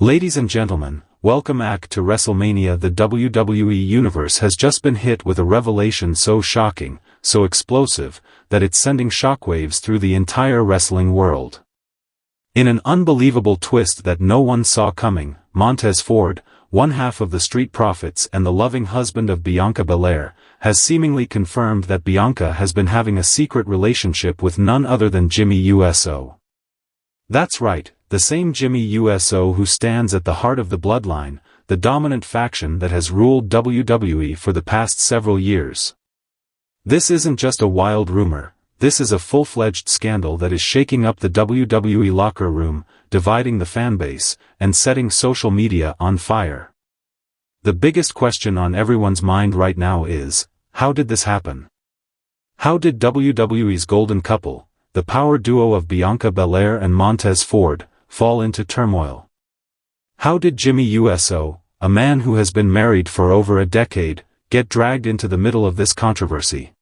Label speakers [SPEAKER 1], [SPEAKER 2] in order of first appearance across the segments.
[SPEAKER 1] Ladies and gentlemen, welcome back to WrestleMania. The WWE Universe has just been hit with a revelation so shocking, so explosive, that it's sending shockwaves through the entire wrestling world. In an unbelievable twist that no one saw coming, Montez Ford, one half of the Street Profits and the loving husband of Bianca Belair, has seemingly confirmed that Bianca has been having a secret relationship with none other than Jimmy USO. That's right, the same Jimmy USO who stands at the heart of the Bloodline, the dominant faction that has ruled WWE for the past several years. This isn't just a wild rumor, this is a full-fledged scandal that is shaking up the WWE locker room, dividing the fanbase, and setting social media on fire. The biggest question on everyone's mind right now is, how did this happen? How did WWE's golden couple, the power duo of Bianca Belair and Montez Ford, fall into turmoil? How did Jimmy USO, a man who has been married for over a decade, get dragged into the middle of this controversy?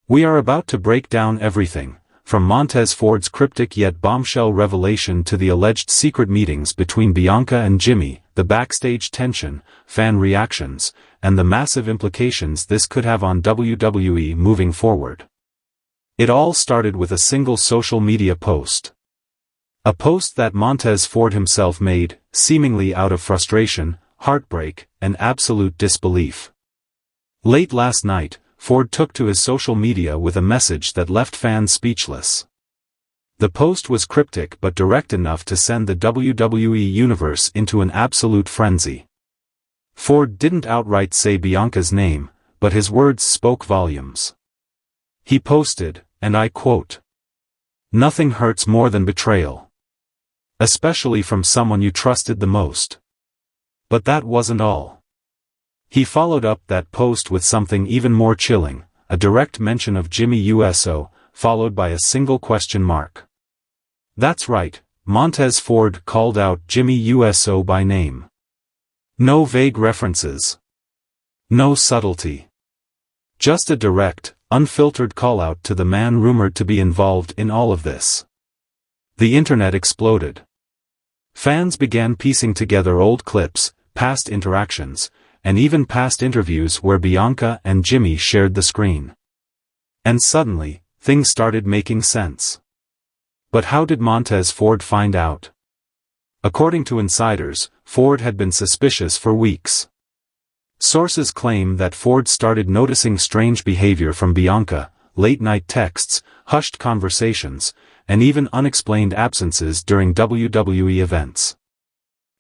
[SPEAKER 1] We are about to break down everything, from Montez Ford's cryptic yet bombshell revelation to the alleged secret meetings between Bianca and Jimmy, the backstage tension, fan reactions, and the massive implications this could have on WWE moving forward. It all started with a single social media post. A post that Montez Ford himself made, seemingly out of frustration, heartbreak, and absolute disbelief. Late last night, Ford took to his social media with a message that left fans speechless. The post was cryptic but direct enough to send the WWE Universe into an absolute frenzy. Ford didn't outright say Bianca's name, but his words spoke volumes. He posted, and I quote, "Nothing hurts more than betrayal. Especially from someone you trusted the most." But that wasn't all. He followed up that post with something even more chilling, a direct mention of Jimmy USO, followed by a single question mark. That's right, Montez Ford called out Jimmy USO by name. No vague references. No subtlety. Just a direct, unfiltered call-out to the man rumored to be involved in all of this. The internet exploded. Fans began piecing together old clips, past interactions, and even past interviews where Bianca and Jimmy shared the screen. And suddenly, things started making sense. But how did Montez Ford find out? According to insiders, Ford had been suspicious for weeks. Sources claim that Ford started noticing strange behavior from Bianca, late-night texts, hushed conversations, and even unexplained absences during WWE events.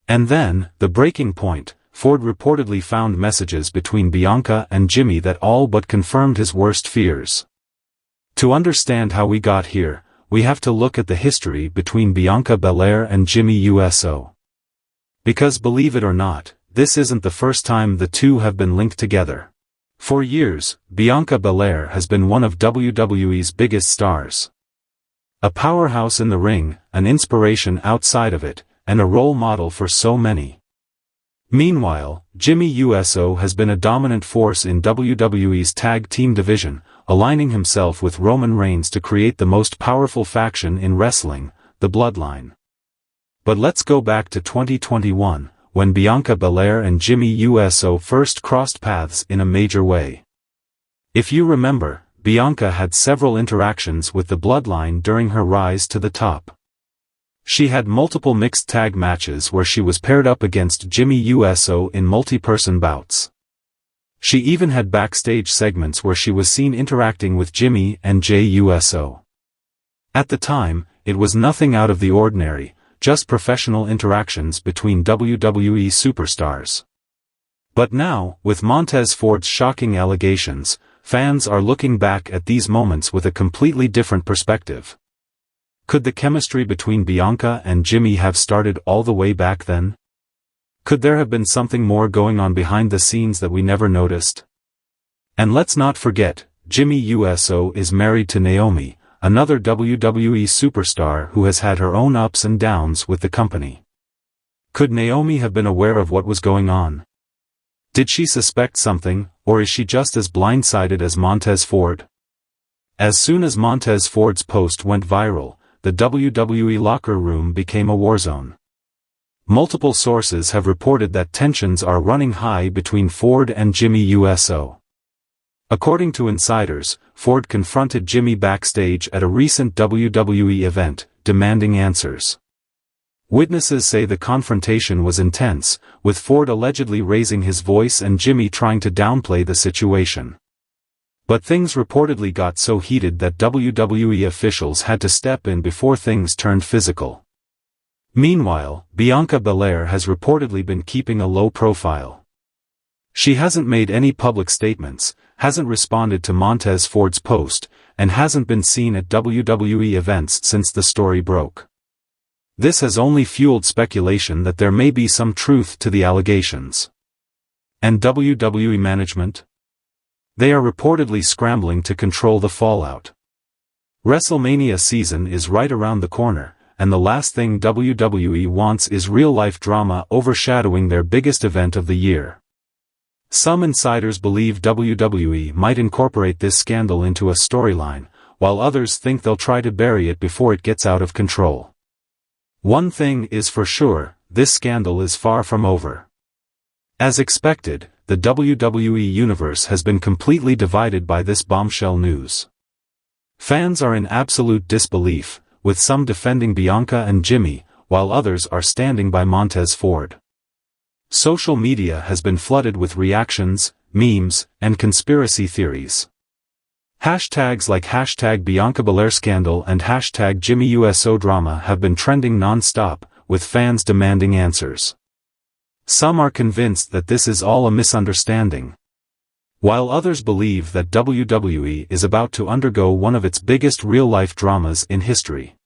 [SPEAKER 1] And then, the breaking point, Ford reportedly found messages between Bianca and Jimmy that all but confirmed his worst fears. To understand how we got here, we have to look at the history between Bianca Belair and Jimmy USO. Because believe it or not, this isn't the first time the two have been linked together. For years, Bianca Belair has been one of WWE's biggest stars. A powerhouse in the ring, an inspiration outside of it, and a role model for so many. Meanwhile, Jimmy USO has been a dominant force in WWE's tag team division, aligning himself with Roman Reigns to create the most powerful faction in wrestling, the Bloodline. But let's go back to 2021, when Bianca Belair and Jimmy USO first crossed paths in a major way. If you remember, Bianca had several interactions with the Bloodline during her rise to the top. She had multiple mixed tag matches where she was paired up against Jimmy USO in multi-person bouts. She even had backstage segments where she was seen interacting with Jimmy and Jey USO. At the time, it was nothing out of the ordinary, just professional interactions between WWE superstars. But now, with Montez Ford's shocking allegations, fans are looking back at these moments with a completely different perspective. Could the chemistry between Bianca and Jimmy have started all the way back then? Could there have been something more going on behind the scenes that we never noticed? And let's not forget, Jimmy USO is married to Naomi, another WWE superstar who has had her own ups and downs with the company. Could Naomi have been aware of what was going on? Did she suspect something, or is she just as blindsided as Montez Ford? As soon as Montez Ford's post went viral, the WWE locker room became a war zone. Multiple sources have reported that tensions are running high between Ford and Jimmy USO. According to insiders, Ford confronted Jimmy backstage at a recent WWE event, demanding answers. Witnesses say the confrontation was intense, with Ford allegedly raising his voice and Jimmy trying to downplay the situation. But things reportedly got so heated that WWE officials had to step in before things turned physical. Meanwhile, Bianca Belair has reportedly been keeping a low profile. She hasn't made any public statements, hasn't responded to Montez Ford's post, and hasn't been seen at WWE events since the story broke. This has only fueled speculation that there may be some truth to the allegations. And WWE management? They are reportedly scrambling to control the fallout. WrestleMania season is right around the corner, and the last thing WWE wants is real-life drama overshadowing their biggest event of the year. Some insiders believe WWE might incorporate this scandal into a storyline, while others think they'll try to bury it before it gets out of control. One thing is for sure, this scandal is far from over. As expected, the WWE Universe has been completely divided by this bombshell news. Fans are in absolute disbelief, with some defending Bianca and Jimmy, while others are standing by Montez Ford. Social media has been flooded with reactions, memes, and conspiracy theories. Hashtags like #Bianca Belair scandal and #Jimmy USO drama have been trending non-stop, with fans demanding answers. Some are convinced that this is all a misunderstanding, while others believe that WWE is about to undergo one of its biggest real-life dramas in history.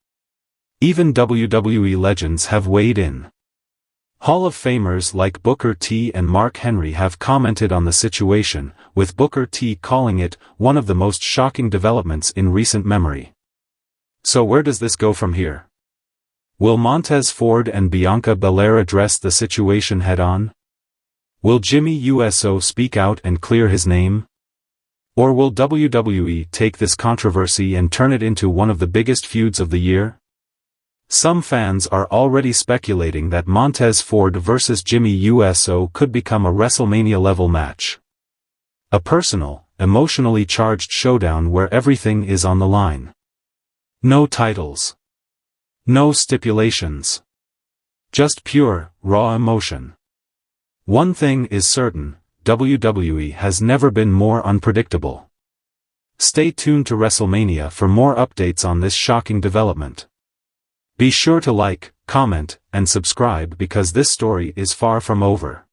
[SPEAKER 1] Even WWE legends have weighed in. Hall of Famers like Booker T and Mark Henry have commented on the situation, with Booker T calling it one of the most shocking developments in recent memory. So where does this go from here? Will Montez Ford and Bianca Belair address the situation head-on? Will Jimmy USO speak out and clear his name? Or will WWE take this controversy and turn it into one of the biggest feuds of the year? Some fans are already speculating that Montez Ford vs Jimmy USO could become a WrestleMania-level match. A personal, emotionally charged showdown where everything is on the line. No titles. No stipulations. Just pure, raw emotion. One thing is certain, WWE has never been more unpredictable. Stay tuned to WrestleMania for more updates on this shocking development. Be sure to like, comment, and subscribe because this story is far from over.